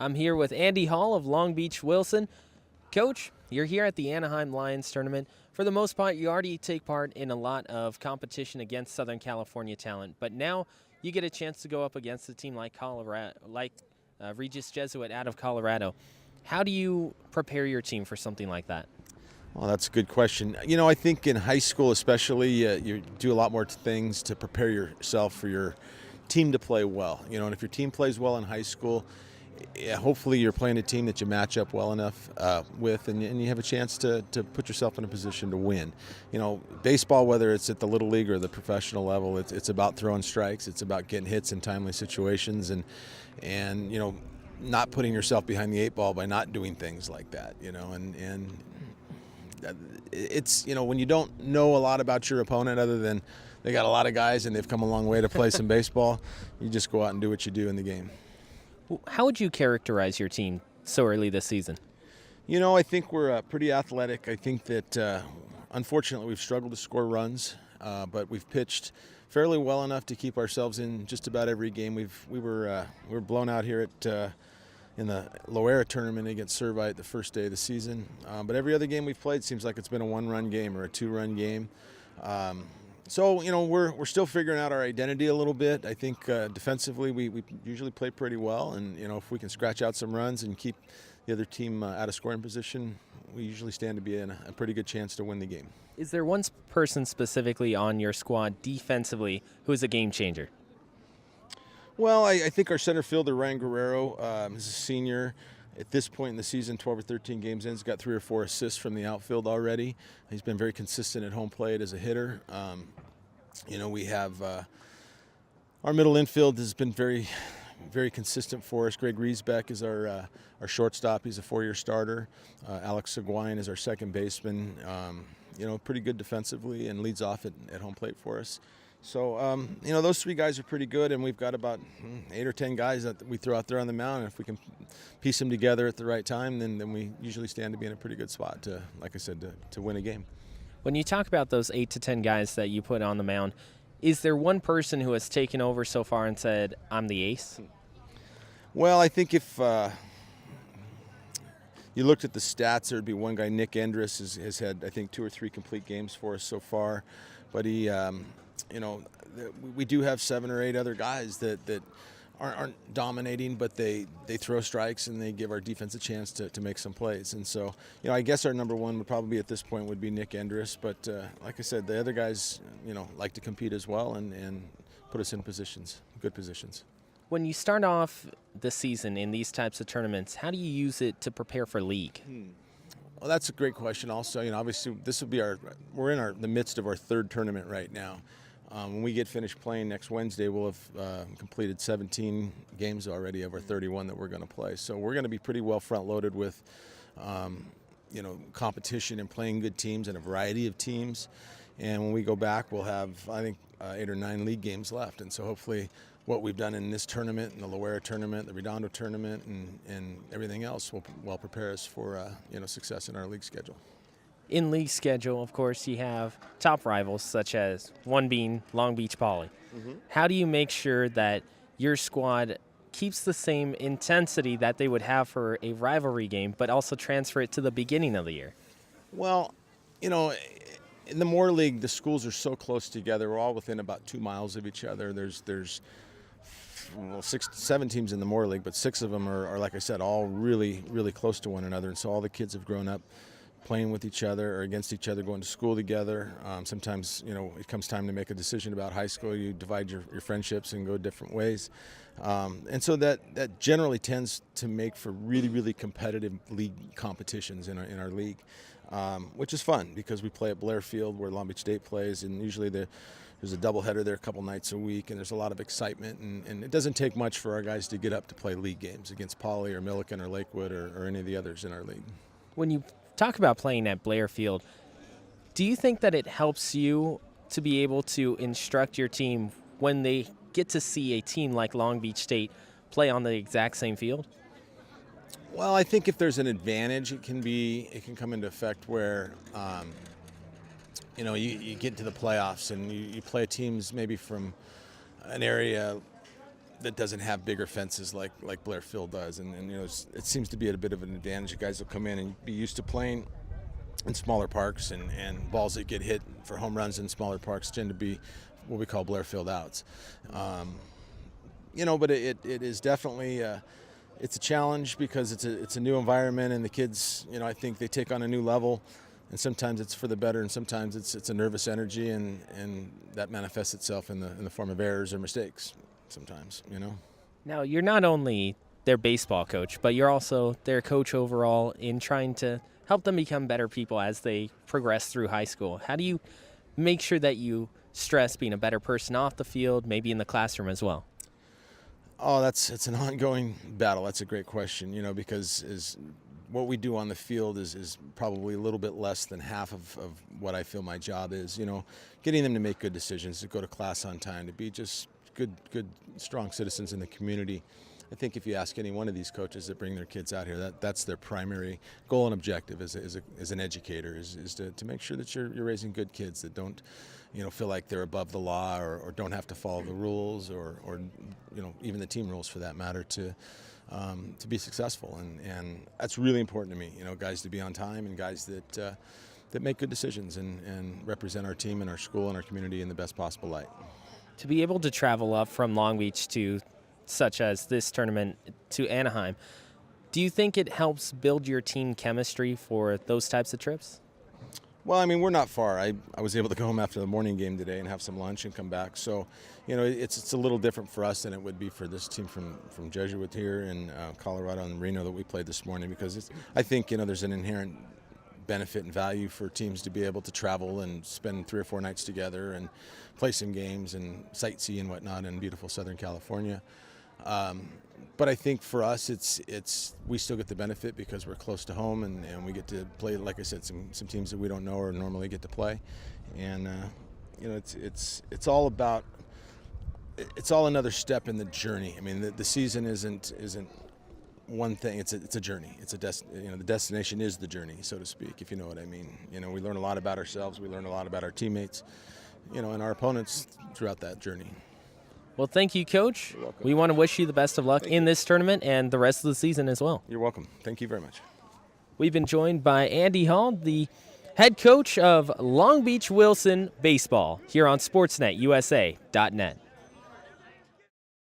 I'm here with Andy Hall of Long Beach Wilson. Coach, you're here at the Anaheim Lions Tournament. For the most part, you already take part in a lot of competition against Southern California talent, but now you get a chance to go up against a team like Regis Jesuit out of Colorado. How do you prepare your team for something like that? Well, that's a good question. You know, I think in high school especially, you do a lot more things to prepare yourself for your team to play well. You know, and if your team plays well in high school, hopefully you're playing a team that you match up well enough with, and you have a chance to put yourself in a position to win. You know, baseball, whether it's at the little league or the professional level, it's about throwing strikes. It's about getting hits in timely situations, and you know, not putting yourself behind the eight ball by not doing things like that. You know, and it's, you know, when you don't know a lot about your opponent other than they got a lot of guys and they've come a long way to play some baseball, you just go out and do what you do in the game. How would you characterize your team so early this season? You know, I think we're pretty athletic. I think that unfortunately we've struggled to score runs, but we've pitched fairly well enough to keep ourselves in just about every game. We were blown out here at in the Loera tournament against Servite the first day of the season. But every other game we've played seems like it's been a one-run game or a two-run game. So, you know, we're still figuring out our identity a little bit. I think defensively we usually play pretty well. And, you know, if we can scratch out some runs and keep the other team out of scoring position, we usually stand to be in a pretty good chance to win the game. Is there one person specifically on your squad defensively who is a game changer? Well, I think our center fielder, Ryan Guerrero, is a senior. At this point in the season, 12 or 13 games in, he's got 3 or 4 assists from the outfield already. He's been very consistent at home plate as a hitter. You know, we have our middle infield has been very, very consistent for us. Greg Riesbeck is our shortstop. He's a 4-year starter. Alex Seguin is our second baseman. You know, pretty good defensively and leads off at home plate for us. So, you know, those 3 guys are pretty good, and we've got about 8 or 10 guys that we throw out there on the mound. And if we can piece them together at the right time, then we usually stand to be in a pretty good spot to, like I said, to win a game. When you talk about those 8 to 10 guys that you put on the mound, is there one person who has taken over so far and said, I'm the ace? Well, I think if you looked at the stats, there would be one guy, Nick Endress, has had, I think, 2 or 3 complete games for us so far. But he, you know, we do have 7 or 8 other guys that aren't dominating, but they throw strikes and they give our defense a chance to make some plays. And so, you know, I guess our number one would probably at this point would be Nick Endress. But like I said, the other guys, you know, like to compete as well and put us in positions, good positions. When you start off the season in these types of tournaments, how do you use it to prepare for league? Well, that's a great question also. You know, obviously this will be we're in the midst of our 3rd tournament right now. When we get finished playing next Wednesday, we'll have completed 17 games already of our 31 that we're going to play. So we're going to be pretty well front-loaded with, you know, competition and playing good teams and a variety of teams. And when we go back, we'll have, I think, 8 or 9 league games left. And so hopefully what we've done in this tournament, and the Loera tournament, the Redondo tournament, and everything else will well prepare us for, you know, success in our league schedule. In league schedule, of course, you have top rivals, such as one being Long Beach Poly. How do you make sure that your squad keeps the same intensity that they would have for a rivalry game, but also transfer it to the beginning of the year? Well, you know, in the Moore League, the schools are so close together. We're all within about 2 miles of each other. There's 7 teams in the Moore League, but 6 of them are, like I said, all really, really close to one another. And so all the kids have grown up playing with each other or against each other, going to school together. Sometimes, you know, it comes time to make a decision about high school. You divide your friendships and go different ways. And so that generally tends to make for really, really competitive league competitions in our league, which is fun because we play at Blair Field where Long Beach State plays, and usually there's a doubleheader there a couple nights a week, and there's a lot of excitement. And it doesn't take much for our guys to get up to play league games against Poly or Milliken or Lakewood or any of the others in our league. When you talk about playing at Blair Field, do you think that it helps you to be able to instruct your team when they get to see a team like Long Beach State play on the exact same field? Well, I think if there's an advantage, it can come into effect where, you know, you get to the playoffs and you play teams maybe from an area that doesn't have bigger fences like Blair Field does, and it seems to be at a bit of an advantage. You guys will come in and be used to playing in smaller parks, and balls that get hit for home runs in smaller parks tend to be what we call Blair Field outs. But it is definitely it's a challenge because it's a new environment, and the kids, I think they take on a new level, and sometimes it's for the better, and sometimes it's a nervous energy, and that manifests itself in the form of errors or mistakes sometimes. Now, you're not only their baseball coach, but you're also their coach overall in trying to help them become better people as they progress through high school. How do you make sure that you stress being a better person off the field, maybe in the classroom as well? Oh, it's an ongoing battle. That's a great question, because what we do on the field is probably a little bit less than half of what I feel my job is. Getting them to make good decisions, to go to class on time, to be just good, strong citizens in the community. I think if you ask any one of these coaches that bring their kids out here, that's their primary goal and objective as an educator is to make sure that you're raising good kids that don't feel like they're above the law or don't have to follow the rules or even the team rules for that matter to be successful, and that's really important to me. Guys to be on time, and guys that make good decisions and represent our team and our school and our community in the best possible light. To be able to travel up from Long Beach to such as this tournament to Anaheim, do you think it helps build your team chemistry for those types of trips? Well, we're not far. I was able to go home after the morning game today and have some lunch and come back. So, it's a little different for us than it would be for this team from Jesuit here in Colorado and Reno that we played this morning, because I think there's an inherent benefit and value for teams to be able to travel and spend 3 or 4 nights together and play some games and sightsee and whatnot in beautiful Southern California. But I think for us, we still get the benefit because we're close to home and we get to play, like I said, some teams that we don't know or normally get to play, and it's all about, it's all another step in the journey. The season isn't one thing. It's a journey. It's the destination is the journey, so to speak, if you know what I mean. We learn a lot about ourselves. We learn a lot about our teammates, and our opponents throughout that journey. Well, thank you, Coach. You're welcome. We want to wish you the best of luck in this tournament and the rest of the season as well. You're welcome. Thank you very much. We've been joined by Andy Hall, the head coach of Long Beach Wilson Baseball, here on SportsNetUSA.net.